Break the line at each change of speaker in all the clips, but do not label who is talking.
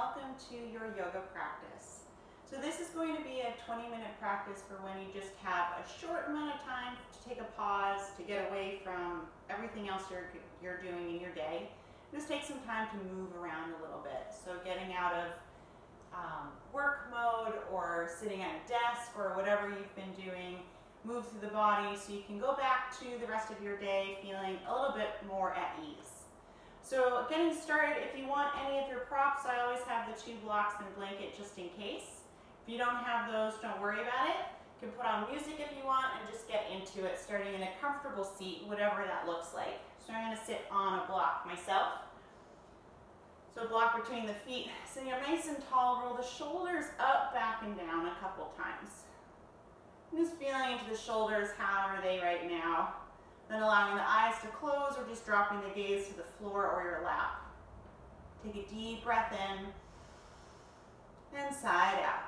welcome to your yoga practice. So this is going to be a 20-minute practice for when you just have a short amount of time to take a pause, to get away from everything else you're doing in your day. Just take some time to move around a little bit. So getting out of work mode or sitting at a desk or whatever you've been doing, move through the body so you can go back to the rest of your day feeling a little bit more at ease. So getting started, if you want any of your props, I always have the 2 blocks and blanket just in case. If you don't have those, don't worry about it. You can put on music if you want and just get into it, starting in a comfortable seat, whatever that looks like. So I'm going to sit on a block myself. So block between the feet, sitting up nice and tall, roll the shoulders up, back, and down a couple times. I'm just feeling into the shoulders, how are they right now? Then allowing the eyes to close or just dropping the gaze to the floor or your lap. Take a deep breath in and sigh out.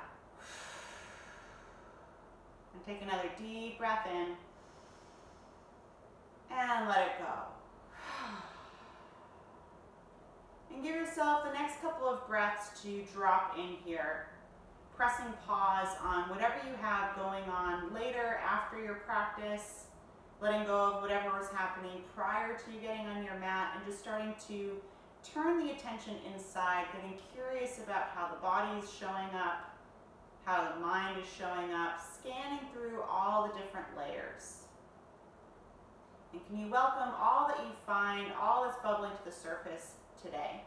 And take another deep breath in and let it go. And give yourself the next couple of breaths to drop in here, pressing pause on whatever you have going on later after your practice, letting go of whatever was happening prior to you getting on your mat and just starting to turn the attention inside, getting curious about how the body is showing up, how the mind is showing up, scanning through all the different layers. And can you welcome all that you find, all that's bubbling to the surface today?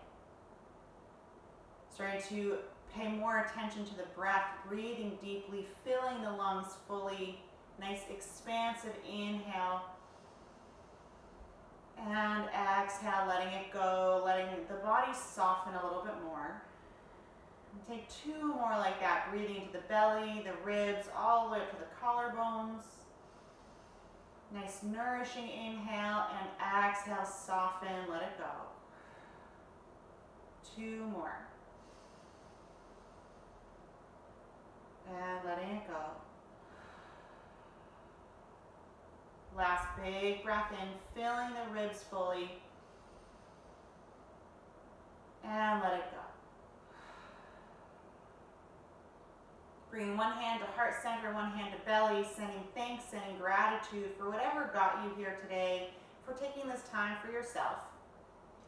Starting to pay more attention to the breath, breathing deeply, filling the lungs fully. Nice expansive inhale and exhale, letting it go, letting the body soften a little bit more. And take 2 more like that, breathing into the belly, the ribs, all the way up to the collarbones. Nice nourishing inhale and exhale, soften, let it go. 2 more. And letting it go. Last big breath in, filling the ribs fully. And let it go. Bringing one hand to heart center, one hand to belly, sending thanks, sending gratitude for whatever got you here today, for taking this time for yourself.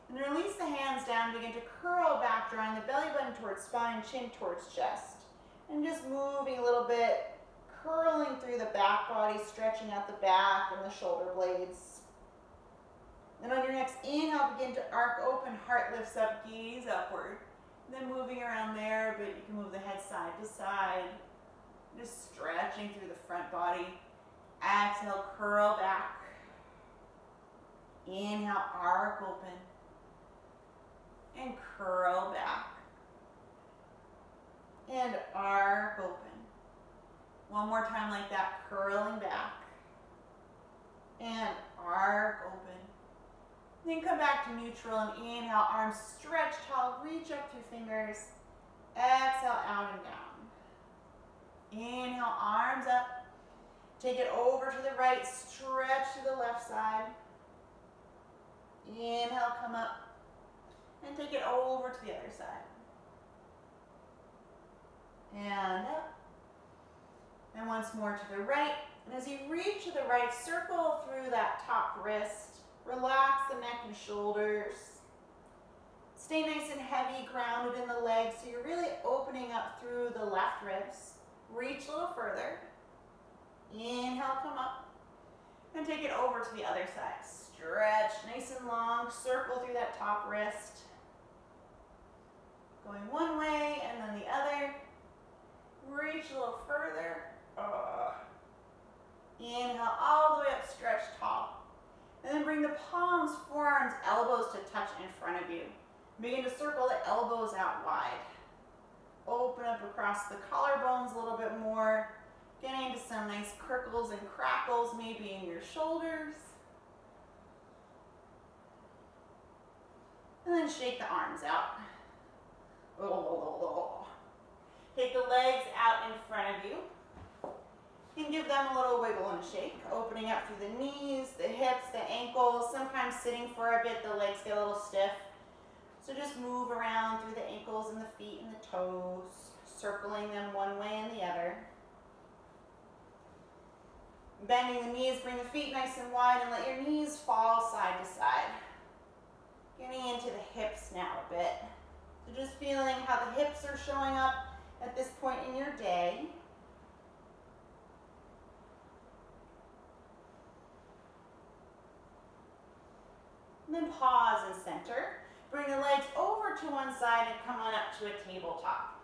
And release the hands down, begin to curl back, drawing the belly button towards spine, chin towards chest. And just moving a little bit, curling through the back body, stretching out the back and the shoulder blades. Then on your next inhale, begin to arc open, heart lifts up, gaze upward. And then moving around there, but you can move the head side to side. Just stretching through the front body. Exhale, curl back. Inhale, arc open. And curl back. And arc open. One more time like that, curling back. And arc open. Then come back to neutral and inhale, arms stretch tall, reach up through fingers. Exhale, out and down. Inhale, arms up. Take it over to the right, stretch to the left side. Inhale, come up. And take it over to the other side. And up. And once more to the right. And as you reach to the right, circle through that top wrist. Relax the neck and shoulders. Stay nice and heavy, grounded in the legs. So you're really opening up through the left ribs. Reach a little further. Inhale, come up. And take it over to the other side. Stretch nice and long. Circle through that top wrist. Going one way and then the other. Reach a little further. Inhale all the way up, stretch tall. And then bring the palms, forearms, elbows to touch in front of you. Begin to circle the elbows out wide. Open up across the collarbones a little bit more. Getting into some nice crinkles and crackles maybe in your shoulders. And then shake the arms out. Take the legs out in front of you. You can give them a little wiggle and a shake, opening up through the knees, the hips, the ankles. Sometimes sitting for a bit, the legs get a little stiff. So just move around through the ankles and the feet and the toes, circling them one way and the other. Bending the knees, bring the feet nice and wide and let your knees fall side to side. Getting into the hips now a bit. So just feeling how the hips are showing up at this point in your day. And then pause and center. Bring the legs over to one side and come on up to a tabletop.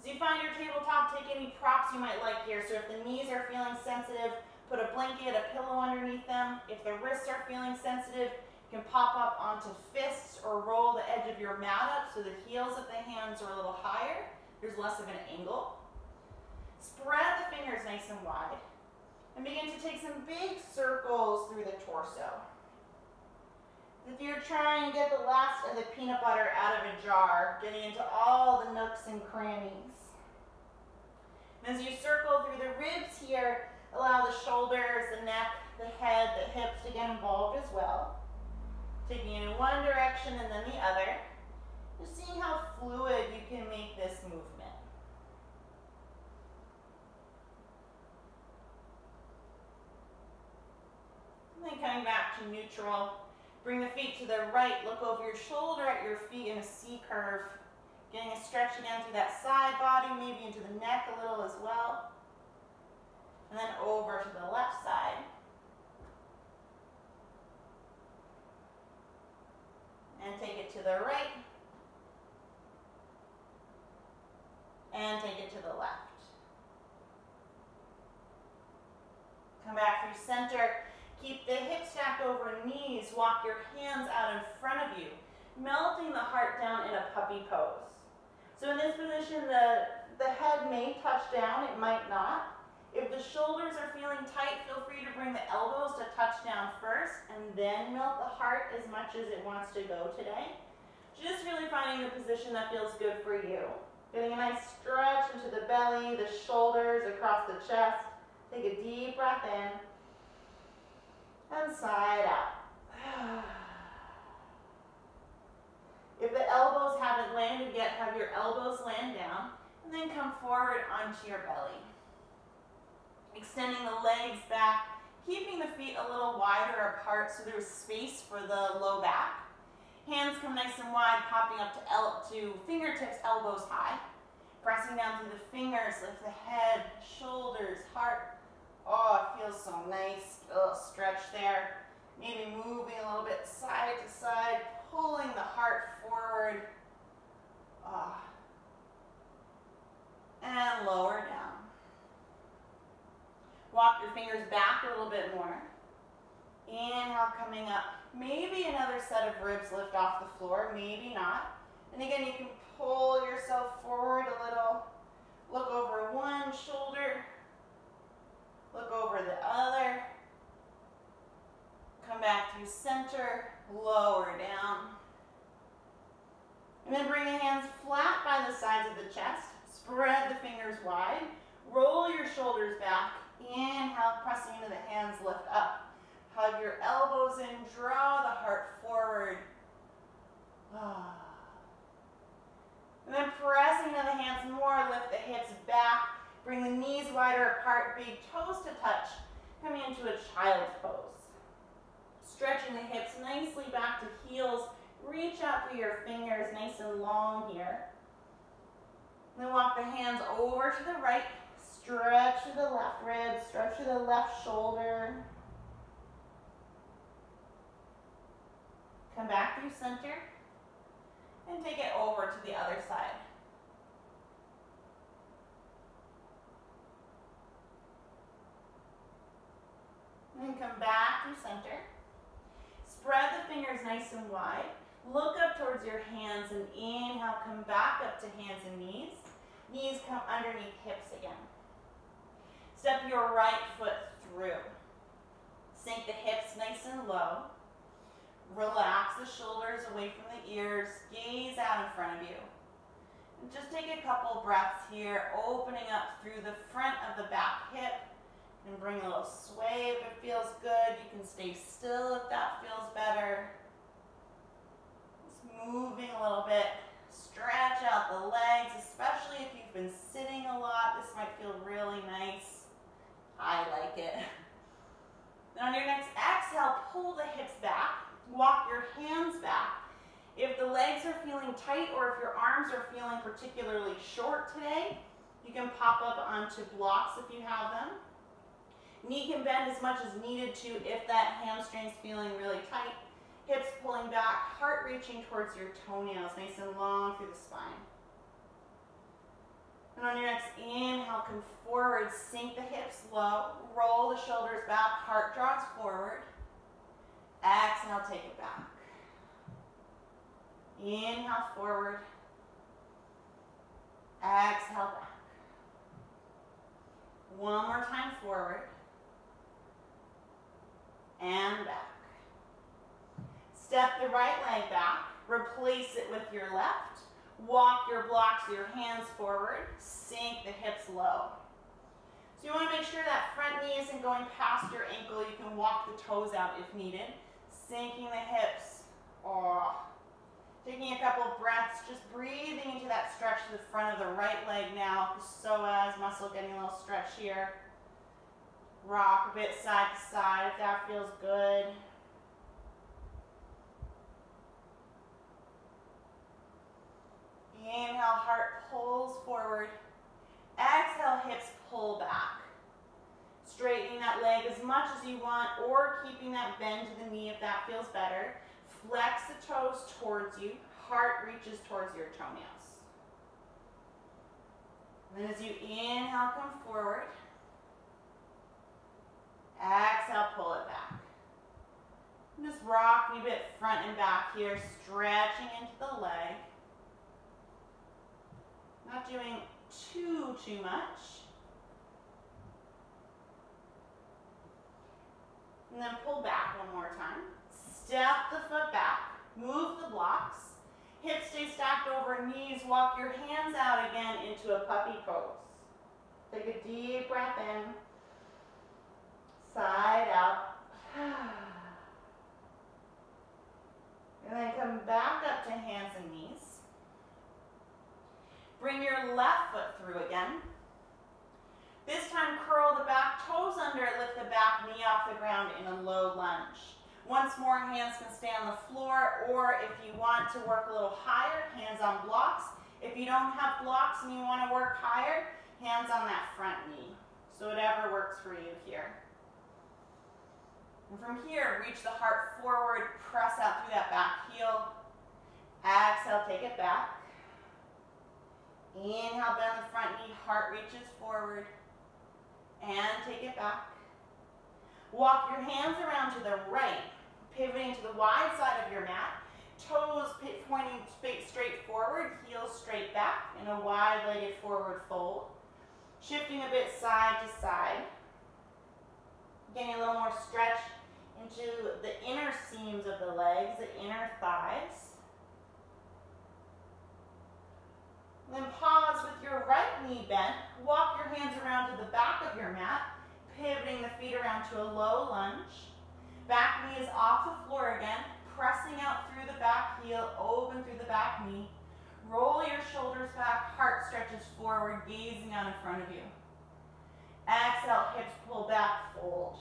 As you find your tabletop, take any props you might like here. So if the knees are feeling sensitive, put a blanket, a pillow underneath them. If the wrists are feeling sensitive, you can pop up onto fists or roll the edge of your mat up so the heels of the hands are a little higher. There's less of an angle. Spread the fingers nice and wide. And begin to take some big circles through the torso. If you're trying to get the last of the peanut butter out of a jar, getting into all the nooks and crannies. And as you circle through the ribs here, allow the shoulders, the neck, the head, the hips to get involved as well. Taking it in one direction and then the other. Just seeing how fluid you can make this movement. And then coming back to neutral. Bring the feet to the right, look over your shoulder at your feet in a C curve. Getting a stretch again through that side body, maybe into the neck a little as well. And then over to the left side. And take it to the right. And take it to the left. Come back through center. Keep the hips stacked over knees. Walk your hands out in front of you, melting the heart down in a puppy pose. So in this position, the head may touch down, it might not. If the shoulders are feeling tight, feel free to bring the elbows to touch down first and then melt the heart as much as it wants to go today. Just really finding the position that feels good for you. Getting a nice stretch into the belly, the shoulders, across the chest. Take a deep breath in. And side out. If the elbows haven't landed yet, have your elbows land down and then come forward onto your belly. Extending the legs back, keeping the feet a little wider apart so there's space for the low back. Hands come nice and wide, popping up to fingertips, elbows high. Pressing down through the fingers, lift the head, shoulders, heart. Oh, it feels so nice. A little stretch there. Maybe moving a little bit side to side, pulling the heart forward. Oh. And lower down. Walk your fingers back a little bit more. Inhale, coming up. Maybe another set of ribs lift off the floor, maybe not. And again, you can pull yourself forward a little. Look over one shoulder. Look over the other. Come back through center, lower down. And then bring the hands flat by the sides of the chest. Spread the fingers wide. Roll your shoulders back. Inhale, pressing into the hands, lift up. Hug your elbows in, draw the heart forward. And then pressing into the hands more, lift the hips back. Bring the knees wider apart, big toes to touch. Coming into a child's pose. Stretching the hips nicely back to heels. Reach out through your fingers, nice and long here. And then walk the hands over to the right. Stretch to the left rib, stretch to the left shoulder. Come back through center. And take it over to the other side. And come back through center. Spread the fingers nice and wide. Look up towards your hands and inhale, come back up to hands and knees. Knees come underneath hips again. Step your right foot through. Sink the hips nice and low. Relax the shoulders away from the ears. Gaze out in front of you. And just take a couple breaths here, opening up through the front of the back hip. And bring a little sway if it feels good. You can stay still if that feels better. moving a little bit. Stretch out the legs, especially if you've been sitting a lot. This might feel really nice. I like it. Then on your next exhale, pull the hips back. Walk your hands back. If the legs are feeling tight or if your arms are feeling particularly short today, you can pop up onto blocks if you have them. Knee can bend as much as needed to if that hamstring's feeling really tight. Hips pulling back, heart reaching towards your toenails, nice and long through the spine. And on your next inhale, come forward, sink the hips low, roll the shoulders back, heart draws forward. Exhale, take it back. Inhale, forward. Exhale, back. One more time, forward. And back. Step the right leg back, replace it with your left. Walk your blocks, your hands forward, sink the hips low. So you want to make sure that front knee isn't going past your ankle. You can walk the toes out if needed. Sinking the hips. Oh. Taking a couple of breaths, just breathing into that stretch to the front of the right leg now. Psoas muscle getting a little stretch here. Rock a bit side to side if that feels good. Inhale, heart pulls forward. Exhale, hips pull back. Straightening that leg as much as you want or keeping that bend to the knee if that feels better. Flex the toes towards you. Heart reaches towards your toenails. And then as you inhale, come forward. Exhale, pull it back. And just rock a bit front and back here, stretching into the leg. Not doing too much. And then pull back one more time. Step the foot back. Move the blocks. Hips stay stacked over knees. Walk your hands out again into a puppy pose. Take a deep breath in. Side out. And then come back up to hands and knees. Bring your left foot through again. This time curl the back toes under it, lift the back knee off the ground in a low lunge. Once more, hands can stay on the floor, or if you want to work a little higher, hands on blocks. If you don't have blocks and you want to work higher, hands on that front knee. So whatever works for you here. And from here, reach the heart forward, press out through that back heel. Exhale, take it back. Inhale, bend the front knee, heart reaches forward, and take it back. Walk your hands around to the right, pivoting to the wide side of your mat, toes pointing straight forward, heels straight back in a wide-legged forward fold. Shifting a bit side to side, getting a little more stretch into the inner seams of the legs, the inner thighs. Then pause with your right knee bent. Walk your hands around to the back of your mat, pivoting the feet around to a low lunge. Back knee is off the floor again, pressing out through the back heel, open through the back knee. Roll your shoulders back, heart stretches forward, gazing out in front of you. Exhale, hips pull back, fold.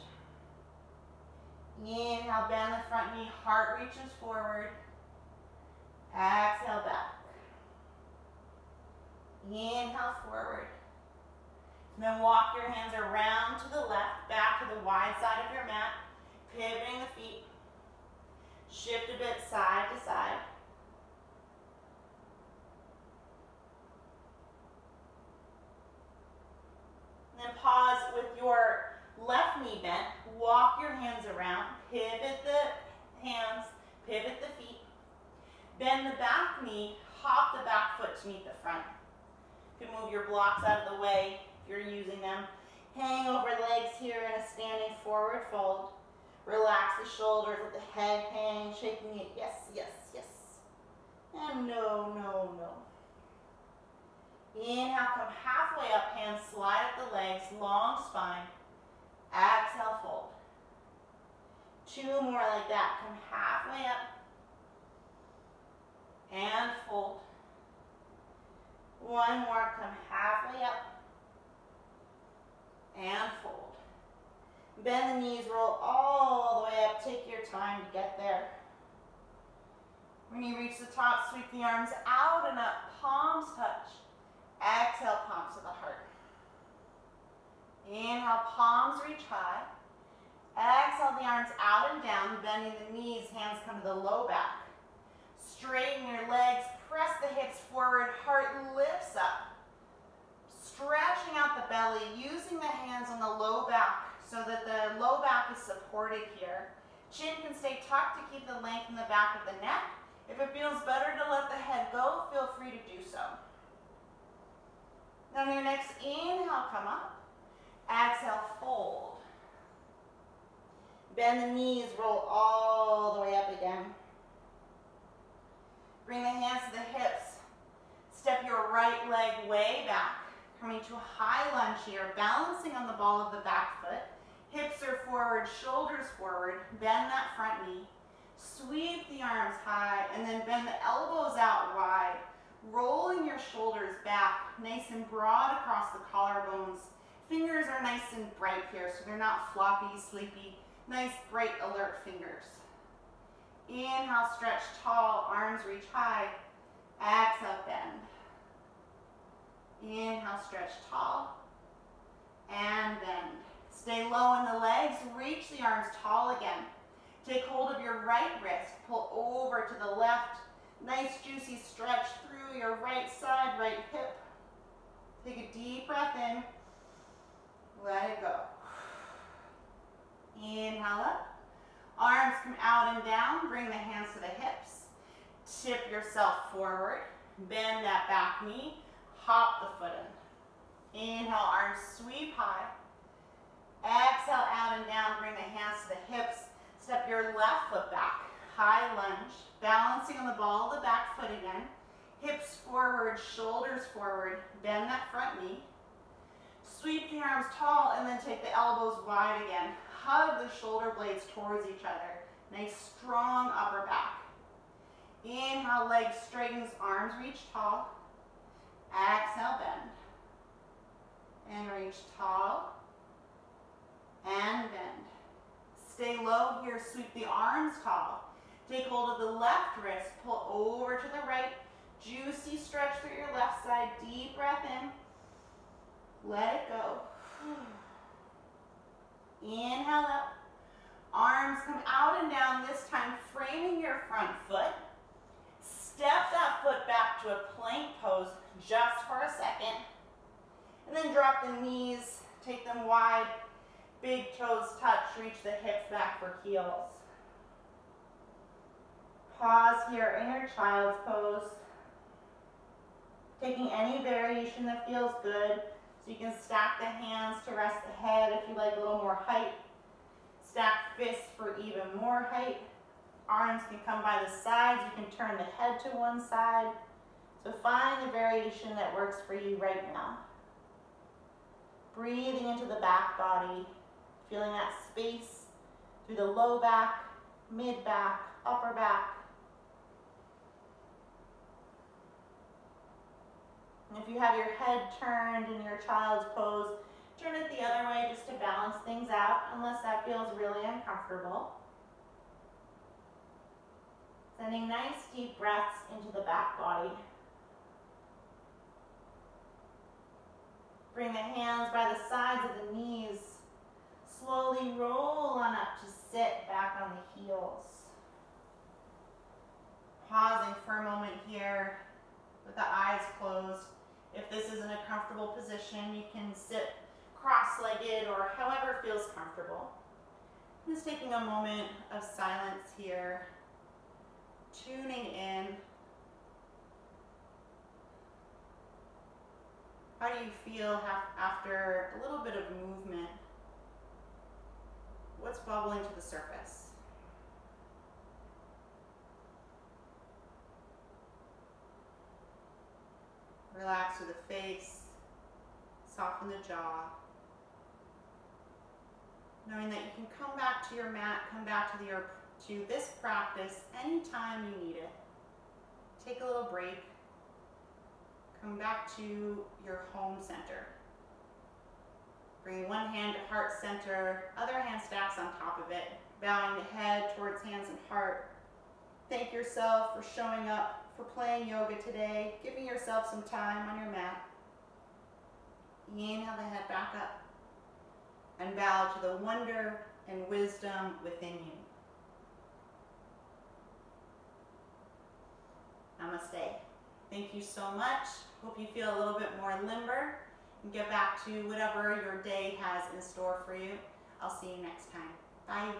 Inhale, bend the front knee, heart reaches forward. Exhale, back. Inhale, forward. And then walk your hands around to the left, back to the wide side of your mat, pivoting the feet. Shift a bit side to side. And then pause with your left knee bent. Walk your hands around, pivot the hands, pivot the feet. Bend the back knee, hop the back foot to meet the front. You can move your blocks out of the way if you're using them. Hang over legs here in a standing forward fold. Relax the shoulders, let the head hang, shaking it. Yes, yes, yes. And no, no, no. Inhale, come halfway up, hands slide up the legs, long spine. Exhale, fold. 2 more like that. Come halfway up. and fold. One more, come halfway up and fold. Bend the knees, roll all the way up. Take your time to get there. When you reach the top, sweep the arms out and up, palms touch. Exhale, palms to the heart. Inhale, palms reach high. Exhale, the arms out and down, bending the knees, hands come to the low back. Straighten your legs, press the hips forward, heart lifts up. Stretching out the belly, using the hands on the low back so that the low back is supported here. Chin can stay tucked to keep the length in the back of the neck. If it feels better to let the head go, feel free to do so. Then on your next inhale, come up. Exhale, fold. Bend the knees, roll all the way up again. Bring the hands to the hips. Step your right leg way back. Coming to a high lunge here, balancing on the ball of the back foot. Hips are forward, shoulders forward. Bend that front knee. Sweep the arms high, and then bend the elbows out wide. Rolling your shoulders back, nice and broad across the collarbones. Fingers are nice and bright here, so they're not floppy, sleepy. Nice, bright, alert fingers. Inhale, stretch tall, arms reach high. Exhale, bend. Inhale, stretch tall, and bend. Stay low in the legs, reach the arms tall again. Take hold of your right wrist, pull over to the left. Nice juicy stretch through your right side, right hip. Take a deep breath in, let it go. Inhale up, arms come out and down, bring the hands to the hips. Tip yourself forward, bend that back knee, hop the foot in. Inhale, arms sweep high. Exhale, out and down, bring the hands to the hips. Step your left foot back, high lunge, balancing on the ball of the back foot again. Hips forward, shoulders forward, bend that front knee. Sweep the arms tall and then take the elbows wide again. Hug the shoulder blades towards each other. Nice strong upper back. Inhale, legs straightens, arms reach tall. Exhale, bend. And reach tall. And bend. Stay low here, sweep the arms tall. Take hold of the left wrist, pull over to the right. Juicy stretch through your left side, deep breath in. Let it go. Inhale up. Arms come out and down, this time framing your front foot. Step that foot back to a plank pose just for a second. And then drop the knees, take them wide. Big toes touch, reach the hips back for heels. Pause here in your child's pose. Taking any variation that feels good. So you can stack the hands to rest the head if you like a little more height. Stack fists for even more height. Arms can come by the sides. You can turn the head to one side. So find the variation that works for you right now. Breathing into the back body. Feeling that space through the low back, mid back, upper back. And if you have your head turned in your child's pose, turn it the other way just to balance things out, unless that feels really uncomfortable. Sending nice deep breaths into the back body. Bring the hands by the sides of the knees. Slowly roll on up to sit back on the heels. Pausing for a moment here with the eyes closed. If this isn't a comfortable position, you can sit cross-legged or however feels comfortable. Just taking a moment of silence here, tuning in. How do you feel after a little bit of movement? What's bubbling to the surface? Relax through the face, soften the jaw. Knowing that you can come back to your mat, come back to this practice anytime you need it. take a little break, come back to your home center. Bring one hand to heart center, other hand stacks on top of it, bowing the head towards hands and heart. Thank yourself for showing up, for playing yoga today, giving yourself some time on your mat. Inhale the head back up and bow to the wonder and wisdom within you. Namaste. Thank you so much. Hope you feel a little bit more limber and get back to whatever your day has in store for you. I'll see you next time. Bye.